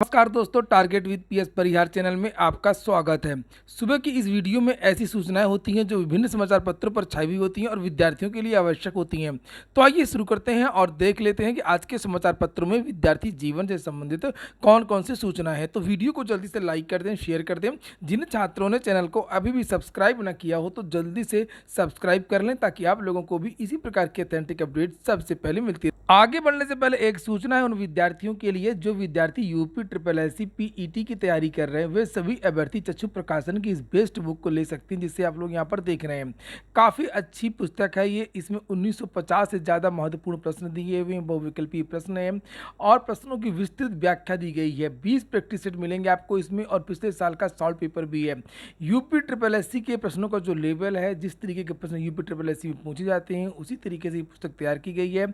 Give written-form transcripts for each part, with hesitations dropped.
नमस्कार दोस्तों, target with PS Parihar channel में आपका स्वागत है। सुबह की इस वीडियो में ऐसी सूचनाएं होती हैं जो विभिन्न समाचार पत्रों पर छाई हुई होती हैं और विद्यार्थियों के लिए आवश्यक होती हैं। तो आइए शुरू करते हैं और देख लेते हैं कि आज के समाचार पत्रों में विद्यार्थी जीवन से संबंधित कौन कौन सी सूचनाएं हैं। तो वीडियो को जल्दी से लाइक कर दें, शेयर कर दें। जिन छात्रों ने चैनल को अभी भी सब्सक्राइब न किया हो तो जल्दी से सब्सक्राइब कर लें ताकि आप लोगों को भी इसी प्रकार की ऑथेंटिक अपडेट सबसे पहले मिलती है। आगे बढ़ने से पहले एक सूचना है उन विद्यार्थियों के लिए जो विद्यार्थी UP triple S C PET की तैयारी कर रहे हैं। वे सभी अभ्यर्थी चक्षु प्रकाशन की इस बेस्ट बुक को ले सकते हैं जिसे आप लोग यहाँ पर देख रहे हैं। काफ़ी अच्छी पुस्तक है ये। इसमें 1950 से ज़्यादा महत्वपूर्ण प्रश्न दिए हुए हैं, बहुविकल्पीय प्रश्न हैं और प्रश्नों की विस्तृत व्याख्या दी गई है। 20 प्रैक्टिस सेट मिलेंगे आपको इसमें और पिछले साल का सॉल्व पेपर भी है। यूपी ट्रिपल एस सी के प्रश्नों का जो लेवल है, जिस तरीके के प्रश्न यूपी ट्रिपल एस सी में पूछे जाते हैं उसी तरीके से ये पुस्तक तैयार की गई है।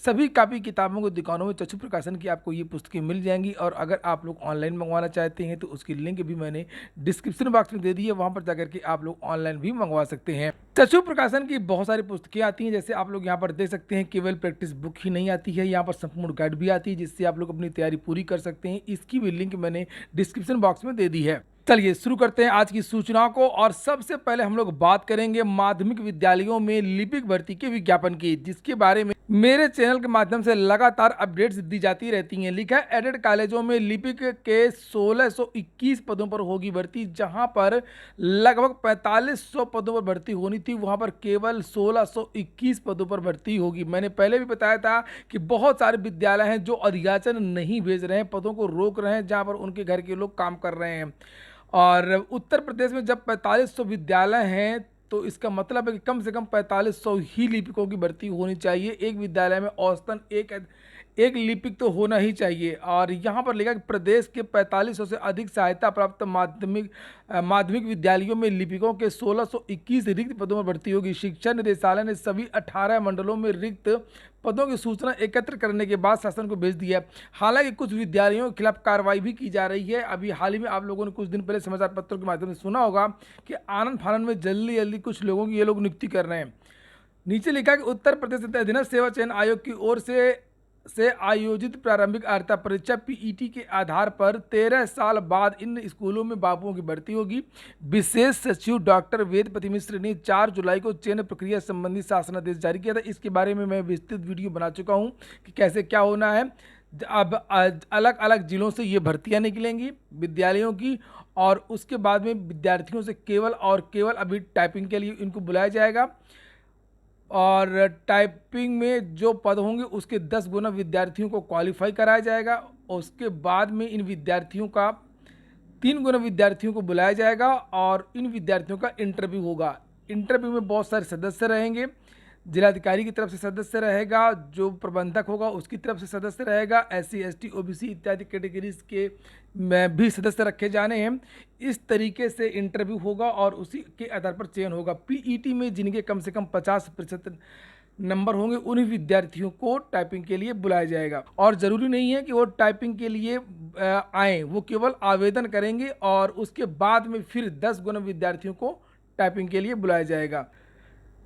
सभी कापी किताबों को दुकानों में चक्षु प्रकाशन की आपको ये पुस्तकें मिल जाएंगी और अगर आप लोग ऑनलाइन मंगवाना चाहते हैं तो उसकी लिंक भी मैंने डिस्क्रिप्शन बॉक्स में दे दी है, वहां पर जाकर के आप लोग ऑनलाइन भी मंगवा सकते हैं। चक्षु प्रकाशन की बहुत सारी पुस्तकें आती हैं, जैसे आप लोग यहाँ पर देख सकते हैं। केवल प्रैक्टिस बुक ही नहीं आती है, यहाँ पर संपूर्ण गाइड भी आती है जिससे आप लोग अपनी तैयारी पूरी कर सकते हैं। इसकी भी लिंक मैंने डिस्क्रिप्शन बॉक्स में दे दी है। चलिए शुरू करते हैं आज की सूचनाओं को और सबसे पहले हम लोग बात करेंगे माध्यमिक विद्यालयों में लिपिक भर्ती के विज्ञापन की, जिसके बारे में मेरे चैनल के माध्यम से लगातार अपडेट्स दी जाती रहती हैं। लिखा है एडेड कॉलेजों में लिपिक के 1621 पदों पर होगी भर्ती। जहां पर लगभग 4500 पदों पर भर्ती होनी थी, वहां पर केवल 1621 पदों पर भर्ती होगी। मैंने पहले भी बताया था कि बहुत सारे विद्यालय हैं जो अधियाचन नहीं भेज रहे हैं, पदों को रोक रहे हैं जहां पर उनके घर के लोग काम कर रहे हैं। और उत्तर प्रदेश में जब 4500 विद्यालय हैं तो इसका मतलब है कि कम से कम 4500 ही लिपिकों की भर्ती होनी चाहिए। एक विद्यालय में औसतन एक लिपिक तो होना ही चाहिए। और यहाँ पर लिखा कि प्रदेश के 4500 से अधिक सहायता प्राप्त माध्यमिक विद्यालयों में लिपिकों के 1621 रिक्त पदों पर भर्ती होगी। शिक्षा निदेशालय ने सभी 18 मंडलों में रिक्त पदों की सूचना एकत्र करने के बाद शासन को भेज दिया है। हालांकि कुछ विद्यालयों के खिलाफ कार्रवाई भी की जा रही है। अभी हाल ही में आप लोगों ने कुछ दिन पहले समाचार पत्रों के माध्यम से सुना होगा कि आनंद फानंद में जल्दी जल्दी कुछ लोगों की ये लोग नियुक्ति कर रहे हैं। नीचे लिखा कि उत्तर प्रदेश अधीनस्थ सेवा चयन आयोग की ओर से आयोजित प्रारंभिक अर्हता परीक्षा पीईटी के आधार पर 13 साल बाद इन स्कूलों में बाबुओं की भर्ती होगी। विशेष सचिव डॉक्टर वेदपति मिश्र ने 4 जुलाई को चयन प्रक्रिया संबंधी शासनादेश जारी किया था। इसके बारे में मैं विस्तृत वीडियो बना चुका हूं कि कैसे क्या होना है। अब अलग अलग जिलों से ये भर्तियां निकलेंगी विद्यालयों की और उसके बाद में विद्यार्थियों से केवल अभी टाइपिंग के लिए इनको बुलाया जाएगा और टाइपिंग में जो पद होंगे उसके 10 गुना विद्यार्थियों को क्वालिफाई कराया जाएगा। उसके बाद में इन विद्यार्थियों का 3 गुना विद्यार्थियों को बुलाया जाएगा और इन विद्यार्थियों का इंटरव्यू होगा। इंटरव्यू में बहुत सारे सदस्य रहेंगे। जिलाधिकारी की तरफ से सदस्य रहेगा, जो प्रबंधक होगा उसकी तरफ से सदस्य रहेगा, SC ST OBC इत्यादि कैटेगरीज के में भी सदस्य रखे जाने हैं। इस तरीके से इंटरव्यू होगा और उसी के आधार पर चयन होगा। पीईटी में जिनके कम से कम 50% नंबर होंगे उन्हीं विद्यार्थियों को टाइपिंग के लिए बुलाया जाएगा। और ज़रूरी नहीं है कि वो टाइपिंग के लिए आएँ, वो केवल आवेदन करेंगे और उसके बाद में फिर 10 गुना विद्यार्थियों को टाइपिंग के लिए बुलाया जाएगा।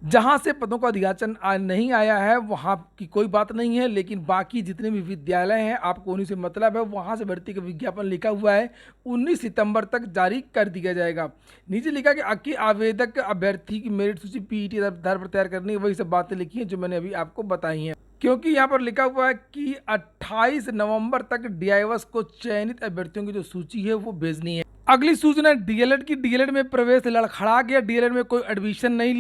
जहां से पदों का अधियाचन नहीं आया है वहां की कोई बात नहीं है, लेकिन बाकी जितने भी विद्यालय हैं आपको उन्हीं से मतलब है। वहां से भर्ती का विज्ञापन लिखा हुआ है 19 सितंबर तक जारी कर दिया जाएगा। नीचे लिखा कि आवेदक अभ्यर्थी की मेरिट सूची पीईटी आधार पर तैयार करनी है। वही सब बातें लिखी हैं जो मैंने अभी आपको बताई हैं। क्योंकि यहाँ पर लिखा हुआ है कि 28 नवंबर तक डीआईवस को चयनित अभ्यर्थियों की जो सूची है वो भेजनी है। अगली सूचना डीएलएड की। डीएलएड में प्रवेश लड़खड़ा गया। डीएलएड में कोई एडमिशन नहीं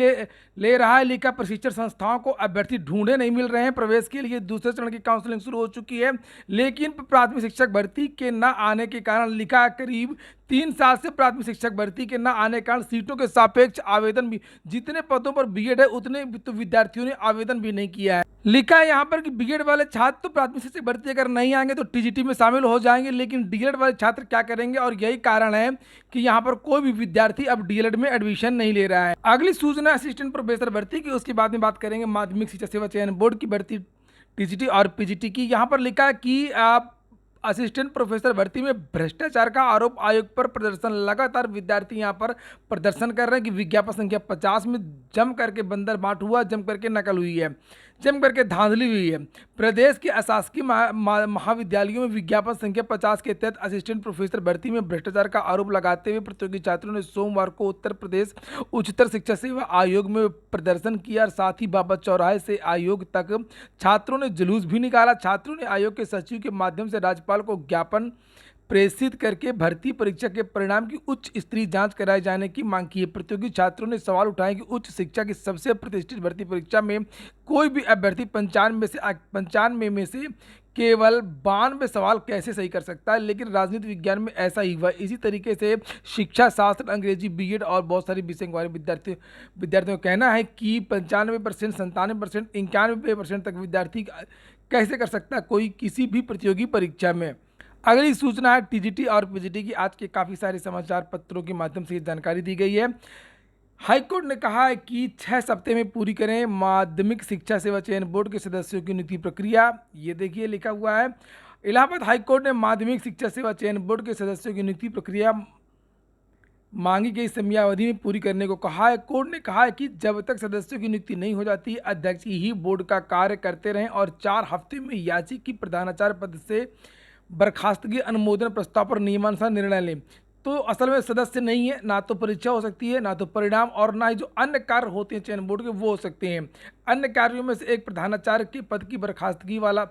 ले रहा है। लिखा प्रशिक्षण संस्थाओं को अभ्यर्थी ढूंढे नहीं मिल रहे हैं। प्रवेश के लिए दूसरे चरण की काउंसलिंग शुरू हो चुकी है, लेकिन प्राथमिक शिक्षक भर्ती के न आने के कारण लिखा करीब 3 साल से प्राथमिक शिक्षक भर्ती के न आने के कारण सीटों के सापेक्ष आवेदन भी, जितने पदों पर बीएड है उतने तो विद्यार्थियों ने आवेदन भी नहीं किया है। लिखा है यहाँ पर कि बीएड वाले छात्र तो प्राथमिक शिक्षक भर्ती अगर नहीं आएंगे तो टीजीटी में शामिल हो जाएंगे, लेकिन डीएलएड वाले छात्र क्या करेंगे? और यही कारण है कि यहाँ पर कोई भी विद्यार्थी अब डीएलएड में एडमिशन नहीं ले रहा है। अगली सूचना असिस्टेंट प्रोफेसर भर्ती की, उसके बाद में बात करेंगे माध्यमिक शिक्षा सेवा चयन बोर्ड की भर्ती टीजीटी और पीजीटी की। यहाँ पर लिखा है कि आप असिस्टेंट प्रोफेसर भर्ती में भ्रष्टाचार का आरोप आयोग पर प्रदर्शन। लगातार विद्यार्थी यहाँ पर प्रदर्शन कर रहे हैं कि विज्ञापन संख्या 50 में जम करके बंदर बांट हुआ, जम करके नकल हुई है। जम करके धांधली हुई है। प्रदेश के अशासकीय महाविद्यालयों में विज्ञापन संख्या 50 के तहत असिस्टेंट प्रोफेसर भर्ती में भ्रष्टाचार का आरोप लगाते हुए प्रतियोगी छात्रों ने सोमवार को उत्तर प्रदेश उच्चतर शिक्षा सेवा आयोग में प्रदर्शन किया और साथ ही बाबा चौराहे से आयोग तक छात्रों ने जुलूस भी निकाला। छात्रों ने आयोग के सचिव के माध्यम से राज्यपाल को ज्ञापन प्रेषित करके भर्ती परीक्षा के परिणाम की उच्च स्तरीय जांच कराए जाने की मांग की है। प्रतियोगी छात्रों ने सवाल उठाए कि उच्च शिक्षा की सबसे प्रतिष्ठित भर्ती परीक्षा में कोई भी अभ्यर्थी 95 में से केवल 92 सवाल कैसे सही कर सकता है, लेकिन राजनीति विज्ञान में ऐसा ही हुआ। इसी तरीके से शिक्षा शास्त्र, अंग्रेजी, बीएड और बहुत सारे विषय के बारे में विद्यार्थियों का कहना है कि 95%, 97%, 91% तक विद्यार्थी कैसे कर सकता है कोई किसी भी प्रतियोगी परीक्षा में। अगली सूचना है टीजीटी और पीजीटी की। आज के काफ़ी सारे समाचार पत्रों के माध्यम से ये जानकारी दी गई है। हाईकोर्ट ने कहा है कि 6 सप्ताह में पूरी करें माध्यमिक शिक्षा सेवा चयन बोर्ड के सदस्यों की नियुक्ति प्रक्रिया। ये देखिए लिखा हुआ है, इलाहाबाद हाईकोर्ट ने माध्यमिक शिक्षा सेवा चयन बोर्ड के सदस्यों की नियुक्ति प्रक्रिया मांगी गई समयावधि में पूरी करने को कहा है। कोर्ट ने कहा है कि जब तक सदस्यों की नियुक्ति नहीं हो जाती, अध्यक्ष ही बोर्ड का कार्य करते रहें और 4 हफ्ते में याची की प्रधानाचार्य पद से बर्खास्तगी अनुमोदन प्रस्ताव पर नियमानुसार निर्णय लें। तो असल में सदस्य नहीं है, ना तो परीक्षा हो सकती है, ना तो परिणाम, और ना ही जो अन्य कार्य होते हैं चयन बोर्ड के वो हो सकते हैं। अन्य कार्यों में से एक प्रधानाचार्य के पद की बर्खास्तगी वाला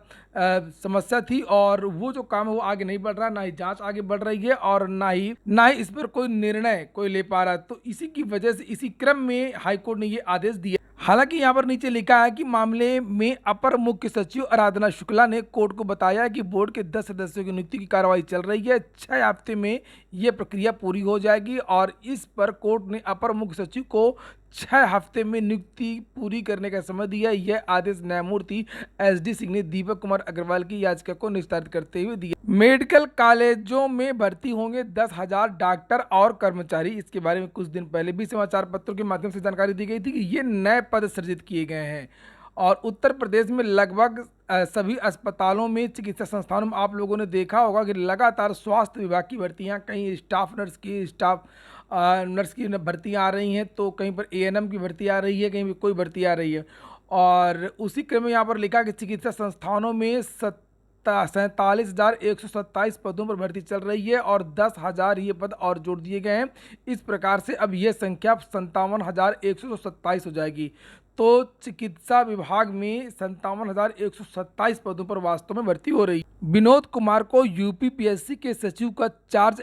समस्या थी और वो जो काम है वो आगे नहीं बढ़ रहा, ना ही जांच आगे बढ़ रही है और ना ही इस पर कोई निर्णय कोई ले पा रहा। तो इसी की वजह से इसी क्रम में हाईकोर्ट ने ये आदेश दिया। हालांकि यहाँ पर नीचे लिखा है कि मामले में अपर मुख्य सचिव आराधना शुक्ला ने कोर्ट को बताया कि बोर्ड के 10 सदस्यों की नियुक्ति की कार्रवाई चल रही है। 6 हफ्ते में यह प्रक्रिया पूरी हो जाएगी और इस पर कोर्ट ने अपर मुख्य सचिव को 6 हफ्ते में नियुक्ति पूरी करने का समय दिया। यह आदेश न्यायमूर्ति SD सिंह ने दीपक कुमार अग्रवाल की याचिका को निस्तारित करते हुए दिया। मेडिकल कॉलेजों में भर्ती होंगे 10,000 डॉक्टर और कर्मचारी। इसके बारे में कुछ दिन पहले भी समाचार पत्रों के माध्यम से जानकारी दी गई थी कि ये नए पद सृजित किए गए हैं। और उत्तर प्रदेश में लगभग सभी अस्पतालों में, चिकित्सा संस्थानों में आप लोगों ने देखा होगा कि लगातार स्वास्थ्य विभाग की भर्तियां, कहीं नर्स की भर्तियां आ रही हैं, तो कहीं पर ANM की भर्ती आ रही है, कहीं पर कोई भर्ती आ रही है। और उसी क्रम में यहाँ पर लिखा कि चिकित्सा संस्थानों में 47,127 पदों पर भर्ती चल रही है और 10,000 ये पद और जोड़ दिए गए हैं। इस प्रकार से अब यह संख्या 57,127 हो जाएगी। तो चिकित्सा विभाग में 57,127 पदों पर वास्तव में भर्ती हो रही है। विनोद कुमार को UPPSC के सचिव का चार्ज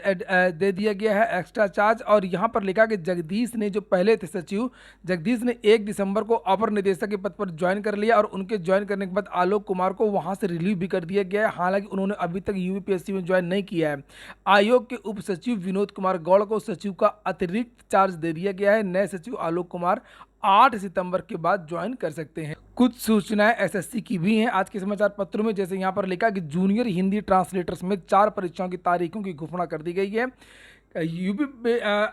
दे दिया गया है, एक्स्ट्रा चार्ज। और यहाँ पर लिखा कि जगदीश ने, जो पहले थे सचिव, जगदीश ने 1 दिसंबर को अपर निदेशक के पद पर ज्वाइन कर लिया और उनके ज्वाइन करने के बाद आलोक कुमार को वहाँ से रिलीव भी कर दिया गया है। हालांकि उन्होंने अभी तक UPPSC में ज्वाइन नहीं किया है। आयोग के उप सचिव विनोद कुमार गौड़ को सचिव का अतिरिक्त चार्ज दे दिया गया है। नए सचिव आलोक कुमार 8 सितंबर के बाद ज्वाइन कर सकते हैं। कुछ सूचनाएं SSC की भी हैं आज के समाचार पत्रों में, जैसे यहाँ पर लिखा कि जूनियर हिंदी ट्रांसलेटर्स में 4 परीक्षाओं की तारीखों की घोषणा कर दी गई है।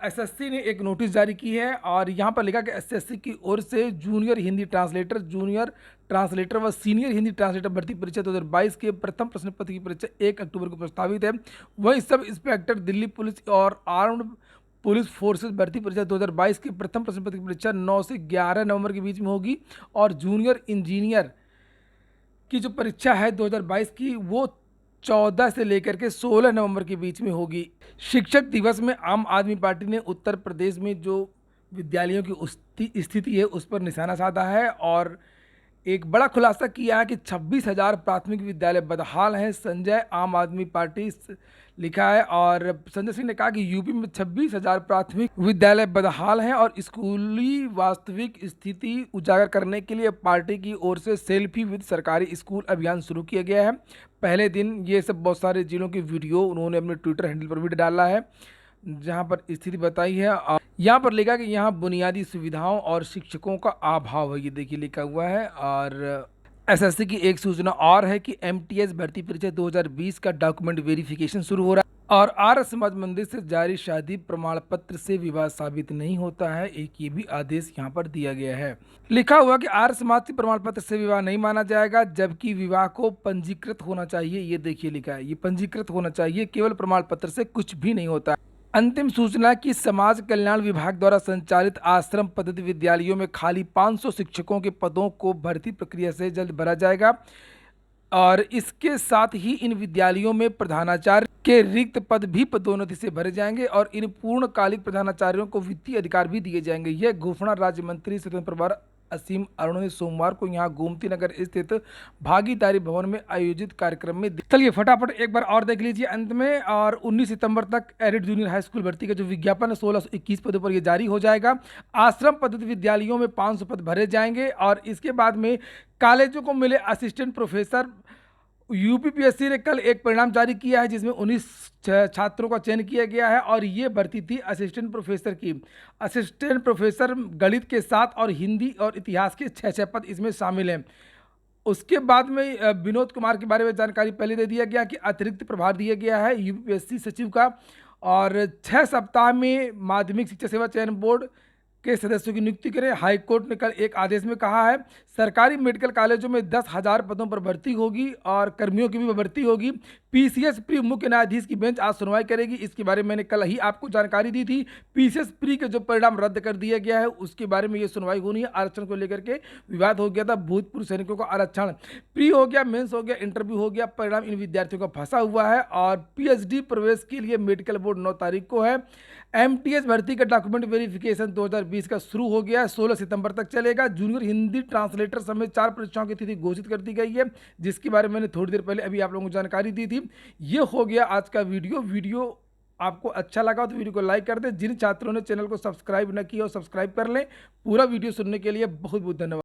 SSC ने एक नोटिस जारी की है और यहाँ पर लिखा कि SSC की ओर से junior Hindi translator, junior translator व सीनियर हिंदी ट्रांसलेटर भर्ती परीक्षा 2022 के प्रथम प्रश्न पत्र की परीक्षा 1 अक्टूबर को प्रस्तावित है। वहीं सब इंस्पेक्टर दिल्ली पुलिस और आर्म्ड पुलिस फोर्सेस भर्ती परीक्षा 2022 की प्रथम प्रश्न पत्र की परीक्षा 9 से 11 नवंबर के बीच में होगी और जूनियर इंजीनियर की जो परीक्षा है 2022 की, वो 14 से लेकर के 16 नवंबर के बीच में होगी। शिक्षक दिवस में आम आदमी पार्टी ने उत्तर प्रदेश में जो विद्यालयों की स्थिति है उस पर निशाना साधा है और एक बड़ा खुलासा किया है कि 26,000 प्राथमिक विद्यालय बदहाल हैं। संजय, आम आदमी पार्टी लिखा है और संजय सिंह ने कहा कि यूपी में 26,000 प्राथमिक विद्यालय बदहाल हैं और स्कूली वास्तविक स्थिति उजागर करने के लिए पार्टी की ओर से सेल्फी विद सरकारी स्कूल अभियान शुरू किया गया है। पहले दिन ये सब बहुत सारे जिलों की वीडियो उन्होंने अपने ट्विटर हैंडल पर भी डाला है जहां पर स्थिति बताई है। यहाँ पर लिखा कि यहाँ बुनियादी सुविधाओं और शिक्षकों का अभाव है, ये देखिए लिखा हुआ है। और SSC की एक सूचना और है कि MTS भर्ती परीक्षा 2020 का डॉक्यूमेंट वेरिफिकेशन शुरू हो रहा है और आर्य समाज मंदिर से जारी शादी प्रमाण पत्र से विवाह साबित नहीं होता है। एक ये भी आदेश यहाँ पर दिया गया है। लिखा हुआ कि आर्य समाज के प्रमाण पत्र से विवाह नहीं माना जाएगा, जबकि विवाह को पंजीकृत होना चाहिए। ये देखिए लिखा है, ये पंजीकृत होना चाहिए, केवल प्रमाण पत्र से कुछ भी नहीं होता है। अंतिम सूचना कि समाज कल्याण विभाग द्वारा संचालित आश्रम पद्धति विद्यालयों में खाली 500 शिक्षकों के पदों को भर्ती प्रक्रिया से जल्द भरा जाएगा और इसके साथ ही इन विद्यालयों में प्रधानाचार्य के रिक्त पद भी पदोन्नति से भरे जाएंगे और इन पूर्णकालिक प्रधानाचार्यों को वित्तीय अधिकार भी दिए जाएंगे। यह घोषणा राज्य मंत्री स्वतंत्र प्रभार असीम अरुण ने सोमवार को यहां गोमती नगर स्थित भागीदारी भवन में आयोजित कार्यक्रम में चलिए फटाफट एक बार और देख लीजिए अंत में। और 19 सितंबर तक एडिड जूनियर हाई स्कूल भर्ती का जो विज्ञापन है 1621 पदों पर यह जारी हो जाएगा। आश्रम पद्धति विद्यालयों में 500 पद भरे जाएंगे और इसके बाद में कॉलेजों को मिले असिस्टेंट प्रोफेसर। यूपीपीएससी ने कल एक परिणाम जारी किया है जिसमें 19 छात्रों का चयन किया गया है और ये भर्ती थी असिस्टेंट प्रोफेसर की। असिस्टेंट प्रोफेसर गणित के 7 और हिंदी और इतिहास के 6 पद इसमें शामिल हैं। उसके बाद में विनोद कुमार के बारे में जानकारी पहले दे दिया गया कि अतिरिक्त प्रभार दिया गया है यूपीपीएससी सचिव का और 6 सप्ताह में माध्यमिक शिक्षा सेवा चयन बोर्ड के सदस्यों की नियुक्ति करें। हाईकोर्ट ने कल एक आदेश में कहा है सरकारी मेडिकल कॉलेजों में 10,000 पदों पर भर्ती होगी और कर्मियों की भी भर्ती होगी। पीसीएस प्री मुख्य न्यायाधीश की बेंच आज सुनवाई करेगी। इसके बारे में मैंने कल ही आपको जानकारी दी थी। पीसीएस प्री के जो परिणाम रद्द कर दिया गया है उसके बारे में ये सुनवाई होनी है। आरक्षण को लेकर के विवाद हो गया था। भूतपूर्व सैनिकों का आरक्षण प्री हो गया, मेंस हो गया, इंटरव्यू हो गया, परिणाम इन विद्यार्थियों का फंसा हुआ है। और पीएचडी प्रवेश के लिए मेडिकल बोर्ड 9 तारीख को है। एमटीएस भर्ती का डॉक्यूमेंट वेरिफिकेशन 2020 का शुरू हो गया है, 16 सितंबर तक चलेगा। जूनियर हिंदी ट्रांसलेटर समेत 4 परीक्षाओं की तिथि घोषित कर दी गई है जिसके बारे में मैंने थोड़ी देर पहले अभी आप लोगों को जानकारी दी थी। ये हो गया आज का वीडियो आपको अच्छा लगा तो वीडियो को लाइक कर दें। जिन छात्रों ने चैनल को सब्सक्राइब न किया हो सब्सक्राइब कर लें। पूरा वीडियो सुनने के लिए बहुत बहुत धन्यवाद।